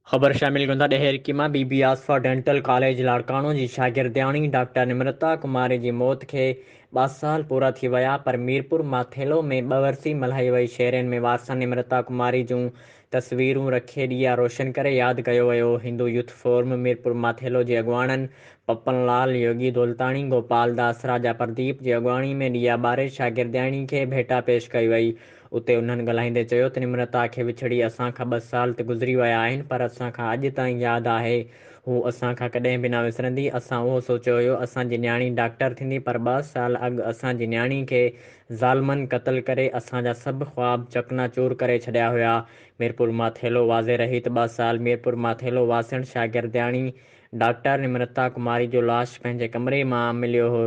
ख़बर शामिल कंदा ॾहेर की मां बीबी आसफा डेंटल कॉलेज लाड़काणो जी शागिर्दियाणी डॉक्टर निमृता कुमारी जी मौत खे 2 साल पूरा थी विया, पर मीरपुर माथेलो में बवरसी मल्हाई वई। शहरनि में वारसा निमृता कुमारी जूं तस्वीरूं रखे ॾिया रोशन करे यादि कयो वियो। हिंदू यूथ फोरम मीरपुर माथेलो जे अॻुवाणनि पप्पनलाल, योगी दौलताणी, गोपाल दास, राजा प्रदीप जी अॻुवाणी में ॾिया ॿारे शागिर्दियाणी खे भेटा पेश कई वई। उते उन्हनि ॻाल्हाईंदे चयो त निमृता खे विछड़ी असांखां 2 साल त गुज़री विया आहिनि, पर असांखां अॼु ताईं यादि आहे। हू असांखां कॾहिं बि न विसरंदी। असां उहो सोचियो हुयो असांजी न्याणी डॉक्टर थींदी, पर 2 साल अॻु असांजी न्याणी खे ज़ालमनि क़तल करे असांजा सभु ख़्वाब चकनाचूर करे छॾिया हुया। मीरपुर माथेलो वाज़े रही त 2 साल मीरपुर माथेलो वासण शागिर्दियाणी डॉक्टर निमृता कुमारी जो लाश पंहिंजे कमरे मां मिलियो हो।